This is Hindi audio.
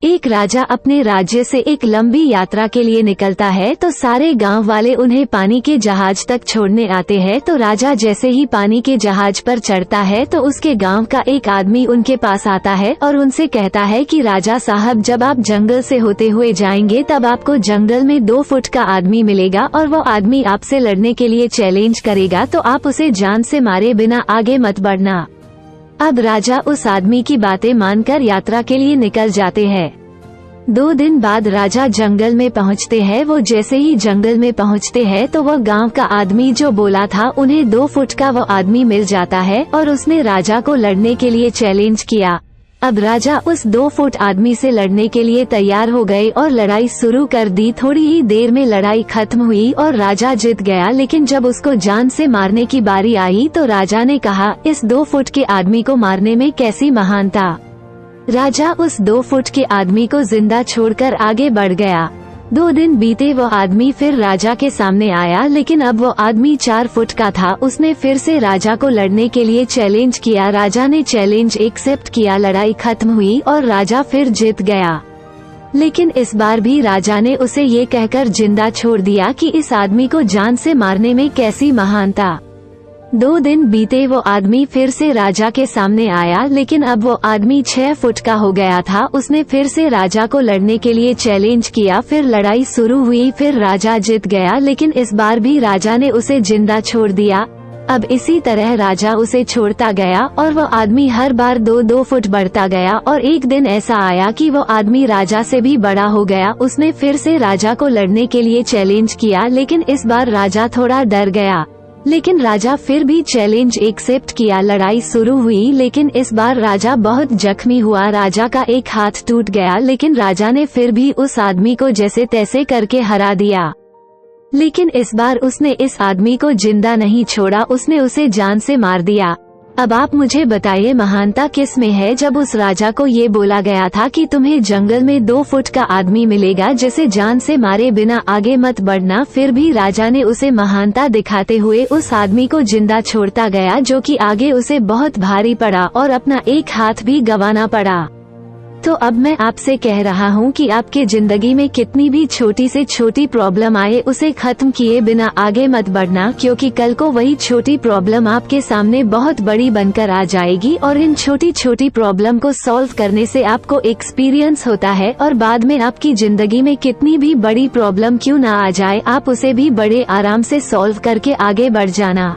एक राजा अपने राज्य से एक लंबी यात्रा के लिए निकलता है तो सारे गांव वाले उन्हें पानी के जहाज तक छोड़ने आते हैं। तो राजा जैसे ही पानी के जहाज पर चढ़ता है तो उसके गांव का एक आदमी उनके पास आता है और उनसे कहता है कि राजा साहब, जब आप जंगल से होते हुए जाएंगे तब आपको जंगल में 2 फुट का आदमी मिलेगा और वो आदमी आपसे लड़ने के लिए चैलेंज करेगा, तो आप उसे जान से मारे बिना आगे मत बढ़ना। अब राजा उस आदमी की बातें मानकर यात्रा के लिए निकल जाते हैं। 2 दिन बाद राजा जंगल में पहुंचते हैं। वो जैसे ही जंगल में पहुंचते हैं तो वह गांव का आदमी जो बोला था उन्हें 2 फुट का वो आदमी मिल जाता है और उसने राजा को लड़ने के लिए चैलेंज किया। अब राजा उस 2 फुट आदमी से लड़ने के लिए तैयार हो गए और लड़ाई शुरू कर दी। थोड़ी ही देर में लड़ाई खत्म हुई और राजा जीत गया, लेकिन जब उसको जान से मारने की बारी आई तो राजा ने कहा, इस 2 फुट के आदमी को मारने में कैसी महानता। राजा उस 2 फुट के आदमी को जिंदा छोड़कर आगे बढ़ गया। 2 दिन बीते, वो आदमी फिर राजा के सामने आया, लेकिन अब वो आदमी 4 फुट का था। उसने फिर से राजा को लड़ने के लिए चैलेंज किया। राजा ने चैलेंज एक्सेप्ट किया, लड़ाई खत्म हुई और राजा फिर जीत गया। लेकिन इस बार भी राजा ने उसे ये कहकर जिंदा छोड़ दिया कि इस आदमी को जान से मारने में कैसी महानता। 2 दिन बीते, वो आदमी फिर से राजा के सामने आया, लेकिन अब वो आदमी 6 फुट का हो गया था। उसने फिर से राजा को लड़ने के लिए चैलेंज किया। फिर लड़ाई शुरू हुई, फिर राजा जीत गया, लेकिन इस बार भी राजा ने उसे जिंदा छोड़ दिया। अब इसी तरह राजा उसे छोड़ता गया और वो आदमी हर बार 2-2 फुट बढ़ता गया और एक दिन ऐसा आया कि वो आदमी राजा से भी बड़ा हो गया। उसने फिर से राजा को लड़ने के लिए चैलेंज किया, लेकिन इस बार राजा थोड़ा डर गया। लेकिन राजा फिर भी चैलेंज एक्सेप्ट किया। लड़ाई शुरू हुई, लेकिन इस बार राजा बहुत जख्मी हुआ। राजा का एक हाथ टूट गया, लेकिन राजा ने फिर भी उस आदमी को जैसे तैसे करके हरा दिया। लेकिन इस बार उसने इस आदमी को जिंदा नहीं छोड़ा, उसने उसे जान से मार दिया। अब आप मुझे बताइए, महानता किस में है जब उस राजा को ये बोला गया था कि तुम्हें जंगल में 2 फुट का आदमी मिलेगा जिसे जान से मारे बिना आगे मत बढ़ना, फिर भी राजा ने उसे महानता दिखाते हुए उस आदमी को जिंदा छोड़ता गया, जो कि आगे उसे बहुत भारी पड़ा और अपना एक हाथ भी गंवाना पड़ा। तो अब मैं आपसे कह रहा हूँ कि आपके जिंदगी में कितनी भी छोटी से छोटी प्रॉब्लम आए, उसे खत्म किए बिना आगे मत बढ़ना, क्योंकि कल को वही छोटी प्रॉब्लम आपके सामने बहुत बड़ी बनकर आ जाएगी और इन छोटी छोटी प्रॉब्लम को सॉल्व करने से आपको एक्सपीरियंस होता है और बाद में आपकी जिंदगी में कितनी भी बड़ी प्रॉब्लम क्यों ना आ जाए, आप उसे भी बड़े आराम से सॉल्व करके आगे बढ़ जाना।